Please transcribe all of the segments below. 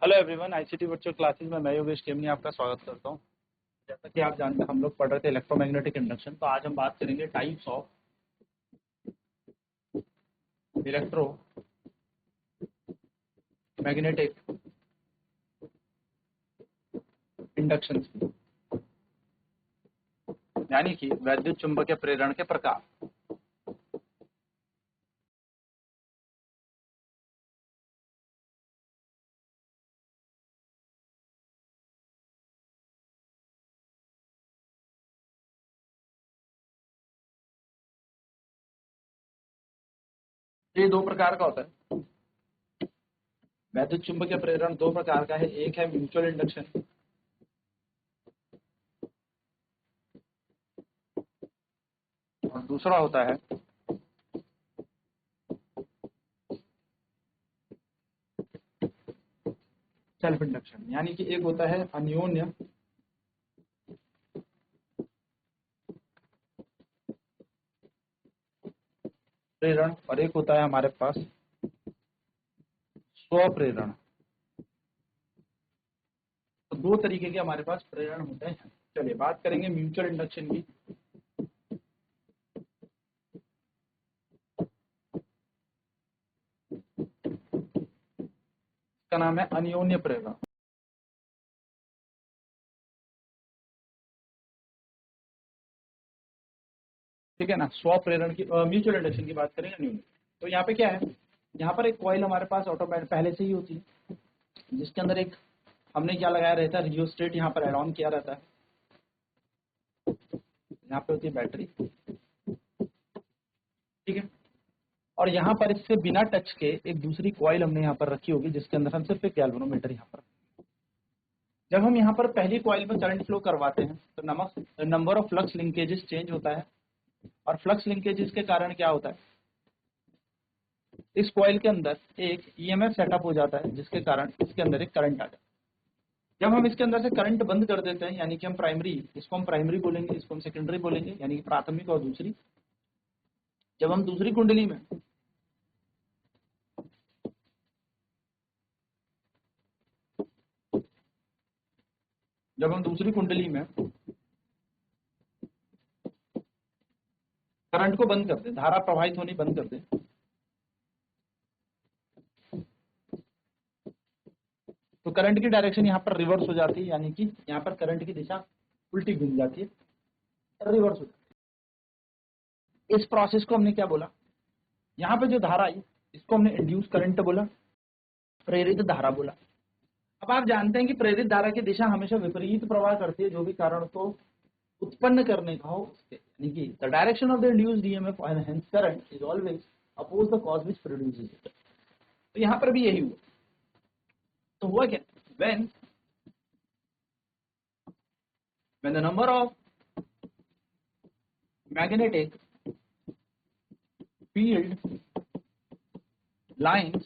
Hello everyone, ICT virtual classes में मैं योगेश केमनी आपका स्वागत करता हूं। जैसा कि आप जानते हैं, हम लोग पढ़ रहे थे इलेक्ट्रोमैग्नेटिक इंडक्शन। तो आज हम बात करेंगे टाइप्स ऑफ इलेक्ट्रोमैग्नेटिक इंडक्शन, यानी कि वैद्युत चुंबकीय प्रेरण के प्रकार। ये दो प्रकार का होता है। वैद्युत चुंबकीय प्रेरण दो प्रकार का है। एक है म्यूचुअल इंडक्शन और दूसरा होता है सेल्फ इंडक्शन, यानी कि एक होता है अन्योन्य प्रेरण और एक होता है हमारे पास स्वप्रेरण। तो दो तरीके के हमारे पास प्रेरण होते हैं। चलिए बात करेंगे म्यूचुअल इंडक्शन की। इसका नाम है अन्योन्य प्रेरण। ठीक है ना। स्वप्रेरण की म्यूचुअल इंडक्शन की बात करेंगे अन्योन्य। तो यहाँ पे क्या है, यहाँ पर एक कॉइल हमारे पास ऑटोमेटिक पहले से ही होती है, जिसके अंदर एक हमने क्या लगाया रहता है, रियोस्टेट यहाँ पर एड ऑन किया रहता है। यहाँ पे होती है बैटरी, ठीक है। और यहाँ पर इससे बिना टच के एक दूसरी कॉइल हमने यहाँ पर रखी होगी, जिसके अंदर हम सिर्फ एक गैल्वेनोमीटर यहाँ पर। जब हम यहाँ पर पहली कॉइल में करंट फ्लो करवाते हैं तो number of flux linkages change होता है। और फ्लक्स लिंकेजेस के कारण क्या होता है, इस कॉइल के अंदर एक ईएमएफ सेटअप हो जाता है, जिसके कारण इसके अंदर एक करंट आ जाता है। जब हम इसके अंदर से करंट बंद कर देते हैं, यानी कि हम प्राइमरी, इसको हम प्राइमरी बोलेंगे, इसको हम सेकेंडरी बोलेंगे, यानी कि प्राथमिक और दूसरी। जब हम दूसरी कुंडली में करंट को बंद कर दें, धारा प्रवाहित होनी बंद कर दें, तो करंट की डायरेक्शन यहाँ पर रिवर्स हो जाती है, यानी कि यहाँ पर करंट की दिशा उल्टी घूम जाती है, रिवर्स हो जाती है। इस प्रोसेस को हमने क्या बोला, यहाँ पे जो धारा आई इसको हमने इंड्यूस करंट बोला, प्रेरित धारा बोला। अब आप जानते हैं कि प्रेरित धारा की दिशा हमेशा विपरीत प्रवाह करती है, जो भी कारण को उत्पन्न करने का हो उसके, यानी कि the direction of the induced EMF and hence current is always oppose the cause which produces it. तो यहाँ पर भी यही हुआ। तो हुआ क्या, when the number of magnetic field lines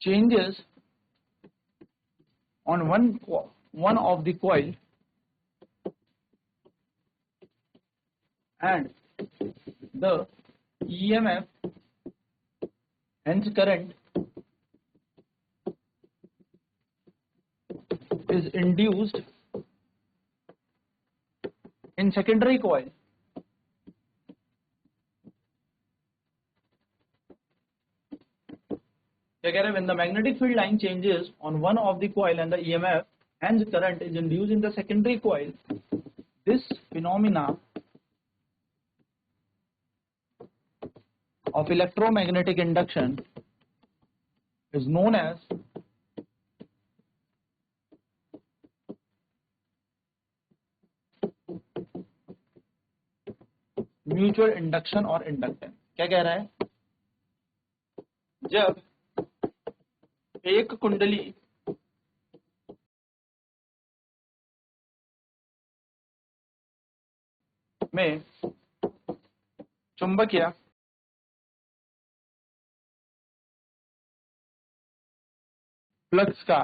changes on one of the coil and the EMF hence current is induced in secondary coil, क्या कह रहे हैं, when the magnetic field line changes on one of the coil and the EMF hence current is induced in the secondary coil, this phenomena of electromagnetic induction is known as mutual induction और inductance. क्या कह रहा है, जब एक कुंडली में चुंबकीय फ्लक्स का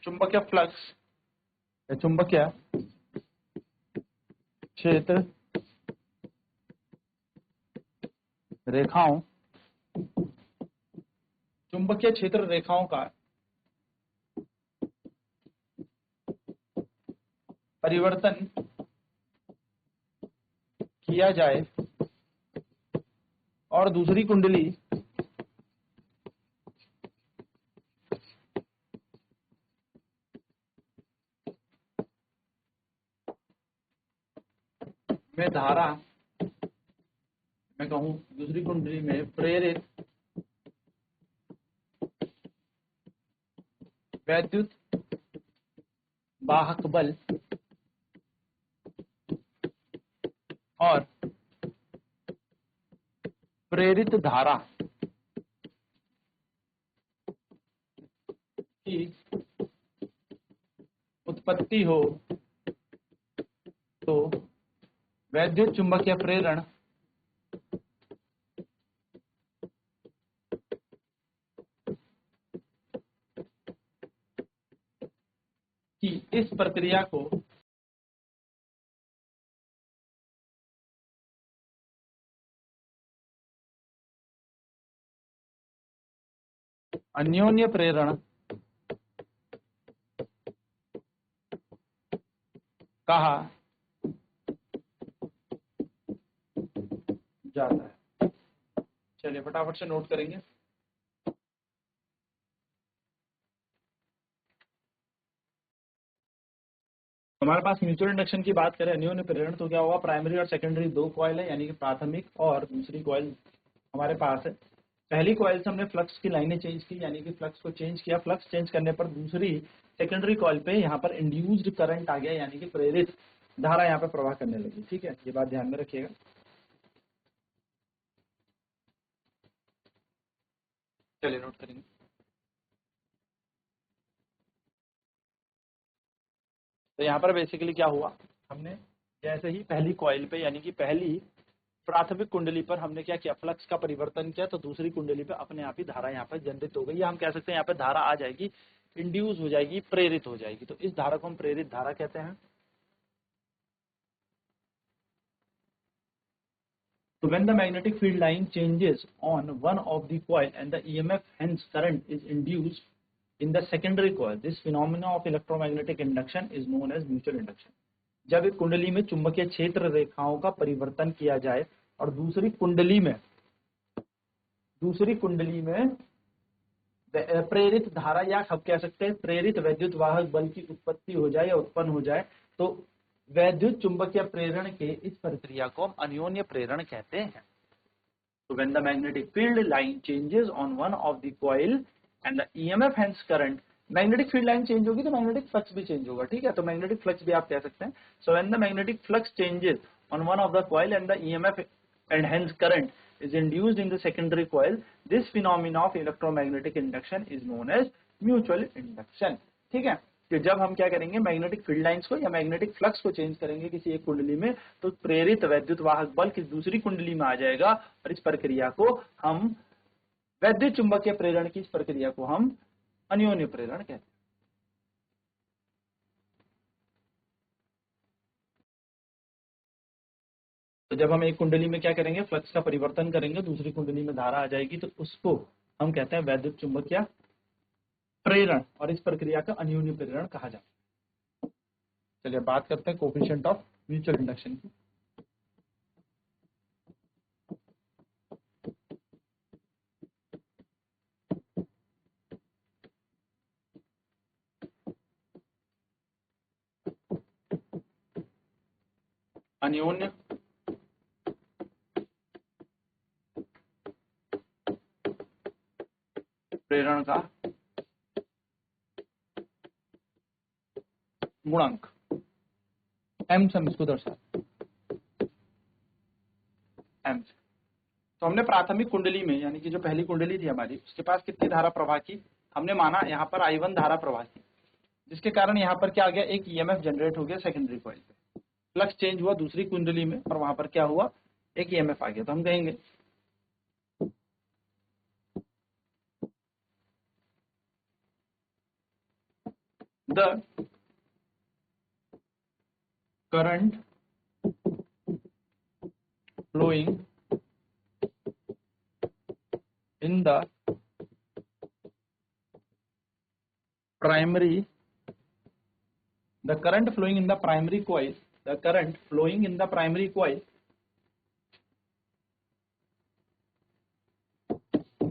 चुंबकीय फ्लक्स या चुंबकीय क्षेत्र रेखाओं चुंबकीय क्षेत्र रेखाओं का परिवर्तन किया जाए और दूसरी कुंडली में धारा, मैं कहूं दूसरी कुंडली में प्रेरित वैद्युत वाहक बल और प्रेरित धारा की उत्पत्ति हो तो वैद्युत चुंबकीय प्रेरण की इस प्रक्रिया को अन्योन्य प्रेरण कहा जाता है। चलिए फटाफट से नोट करेंगे। हमारे पास म्यूचुअल इंडक्शन की बात करें, अन्योन्य प्रेरण, तो क्या होगा, प्राइमरी और सेकेंडरी दो कॉइल है, यानी कि प्राथमिक और दूसरी कॉइल हमारे पास है। पहली कॉइल से हमने फ्लक्स की लाइनें चेंज की, यानी कि फ्लक्स को चेंज किया। फ्लक्स चेंज करने पर दूसरी सेकेंडरी कॉइल पे यहाँ पर इंड्यूस्ड करंट आ गया, यानी कि प्रेरित धारा यहाँ पे प्रवाह करने लगी। ठीक है, ये बात ध्यान में रखिएगा। चलिए नोट करेंगे। तो यहाँ पर बेसिकली क्या हुआ, हमने जैसे ही पहली कॉइल पे, यानी कि पहली प्राथमिक कुंडली पर हमने क्या किया, फ्लक्स का परिवर्तन किया, तो दूसरी कुंडली पे अपने आप ही धारा यहाँ पर जनरेट हो गई, या हम कह सकते हैं यहाँ पे धारा आ जाएगी, इंड्यूस हो जाएगी, प्रेरित हो जाएगी। तो इस धारा को हम प्रेरित धारा कहते हैं। So when the magnetic field line changes on one of the coil and the EMF hence current is induced in the secondary coil, this phenomena of electromagnetic induction is known as mutual induction. जब एक कुंडली में चुंबकीय क्षेत्र रेखाओं का परिवर्तन किया जाए और दूसरी कुंडली में प्रेरित धारा, या हम कह सकते हैं प्रेरित वैद्युत वाहक बल की उत्पत्ति हो जाए या उत्पन्न हो जाए, तो वैद्युत चुंबकीय प्रेरण के इस प्रक्रिया को हम अन्योन्य प्रेरण कहते हैं। So when the magnetic field line changes on one of the coil and the EMF hence current, magnetic field line change होगी तो मैग्नेटिक फ्लक्स भी चेंज होगा। ठीक है, तो मैग्नेटिक फ्लक्स भी आप कह सकते हैं। So when the magnetic flux changes on one of the coil and the EMF and hence current is induced in the secondary coil, this phenomena of electromagnetic induction is known as mutual induction। ठीक है, कि जब हम क्या करेंगे, magnetic field lines को या magnetic flux को चेंज करेंगे किसी एक कुंडली में, तो प्रेरित वैद्युत वाहक बल किसी दूसरी कुंडली में आ जाएगा, और इस प्रक्रिया को हम वैद्युत चुंबकीय प्रेरण की इस प्रक्रिया को हम अन्योन्य प्रेरण कहते हैं। तो जब हम एक कुंडली में क्या करेंगे, फ्लक्स का परिवर्तन करेंगे, दूसरी कुंडली में धारा आ जाएगी, तो उसको हम कहते हैं वैद्युत चुंबकीय प्रेरण, और इस प्रक्रिया का अन्योन्य प्रेरण कहा जाता है। चलिए बात करते हैं कोएफिशिएंट ऑफ म्यूचुअल इंडक्शन की। अन्योन्य प्रेरण का गुणांक m से हम इसको दर्शाते हैं m से। तो हमने प्राथमिक कुंडली में, यानी कि जो पहली कुंडली थी हमारी, उसके पास कितनी धारा प्रवाह की, हमने माना यहाँ पर I1 धारा प्रवाह की, जिसके कारण यहाँ पर क्या आ गया, एक EMF जनरेट हो गया सेकेंडरी कॉइल पे। फ्लक्स चेंज हुआ दूसरी कुंडली में और वहां पर क्या हुआ, एक EMF आ गया। तो हम कहेंगे the current flowing in the primary, the current flowing in the primary coil, the current flowing in the primary coil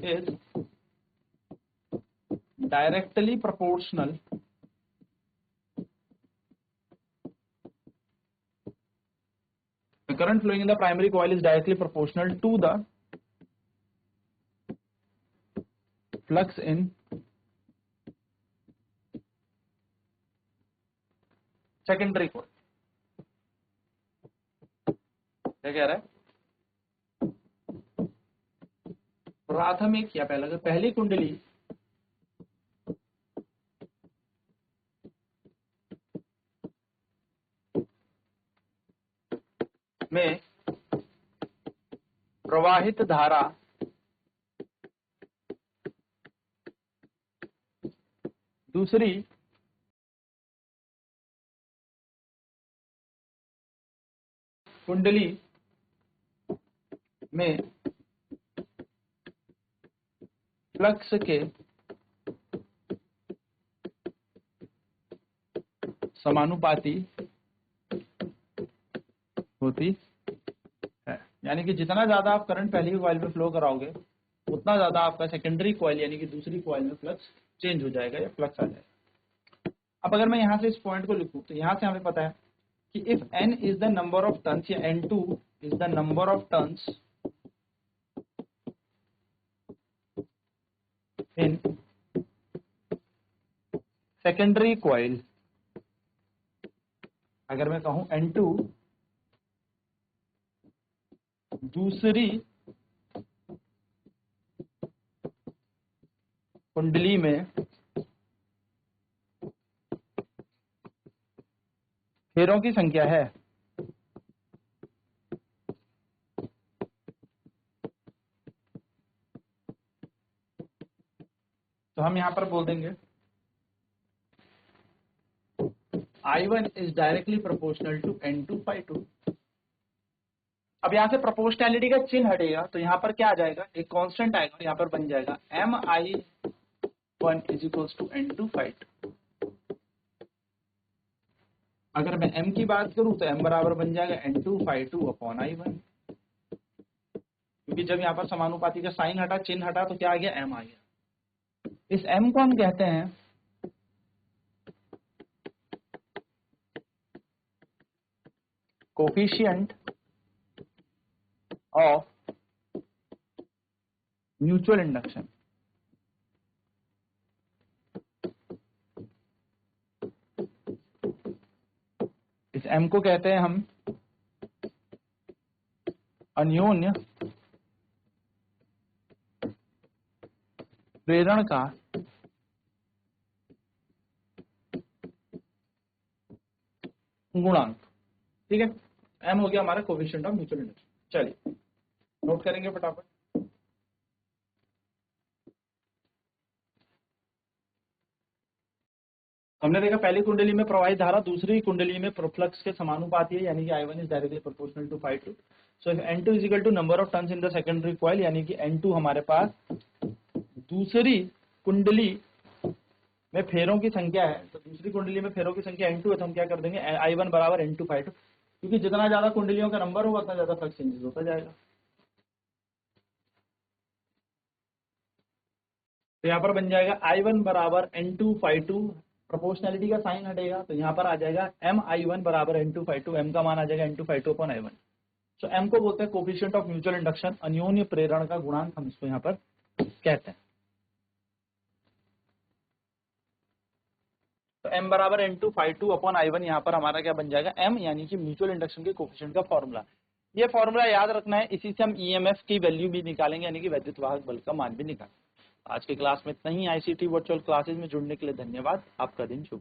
is directly proportional the current flowing in the primary coil is directly proportional to the flux in secondary coil. क्या कह रहा है? प्राथमिक या पहली कुंडली में प्रवाहित धारा दूसरी कुंडली में फ्लक्स के समानुपाती होती है। यानी कि जितना ज्यादा आप करंट पहली कॉइल में फ्लो कराओगे उतना ज्यादा आपका सेकेंडरी कॉइल यानी कि दूसरी कॉइल में फ्लक्स चेंज हो जाएगा या फ्लक्स आ जाएगा। अब अगर मैं यहां से इस पॉइंट को लिखूं तो यहां से हमें पता है कि if n is the number of turns या n2 is the number of turns in secondary coil, अगर मैं कहूं n2 दूसरी कुंडली में फेरों की संख्या है, तो हम यहां पर बोल देंगे I1 is directly proportional to N2/2। अब यहां से प्रोपोर्शनैलिटी का चिन्ह हटेगा तो यहां पर क्या आ जाएगा, एक कांस्टेंट आएगा, यहां पर बन जाएगा MI1 is equals to N2/2। अगर मैं m की बात करूं तो m बराबर बन जाएगा N2/2 अपॉन I1, क्योंकि जब यहां पर समानुपाती का साइन हटा, चिन्ह हटा, तो क्या आ गया, m आ गया। इस m को हम कहते हैं कोफिशिएंट ऑफ म्यूचुअल इंडक्शन। इस m को कहते हैं हम अन्योन्य प्रेरण का गुणांक। ठीक है, m हो गया हमारा कोफिशिएंट ऑफ म्यूचुअल इंडक्शन। चलिए नोट करेंगे फटाफट। हमने देखा पहली कुंडली में प्रवाहित धारा दूसरी कुंडली में फ्लक्स के समानुपाती है, यानी कि I1 is directly proportional to ∅2। So if N2 is equal to number of turns in the secondary coil, यानी कि N2 हमारे पास दूसरी कुंडली में फेरों की संख्या है, तो दूसरी कुंडली में फेरों की संख्या N2 है, तो हम क्या कर देंगे I1 बराबर N2/2, क्योंकि जितना ज्यादा कुंडलियों का नंबर होगा उतना ज्यादा फ्लक्स चेंजेस होता जाएगा। तो यहाँ पर बन जाएगा I1 बराबर N2/2, प्रोपोर्शनैलिटी का साइन हटेगा तो यहाँ पर आ जाएगा MI1 बराबर N2/2, m का मान आ जाएगा N2/2 अपॉन I1। सो m को बोलते हैं कोफिशिएंट ऑफ म्यूचुअल इंडक्शन, अन्योन्य प्रेरण का गुणांक हम इसको यहाँ पर कहते हैं। तो m बराबर N2/2 अपॉन I1 यहाँ पर हमारा क्या बन जाएगा, m यानी कि म्यूचुअल इंडक्शन के कोफिशिएंट का फॉर्मूला। ये फॉर्मूला याद रखना है, इसी से हम EMF की वैल्यू भी निकालेंगे, यानी कि वैद्युत वाहक बल का मान भी निकालेंगे। आज के क्लास में इतना ही। ICT वर्चुअल क्लासेज में जुड़ने के लिए धन्यवाद। आपका दिन शुभ।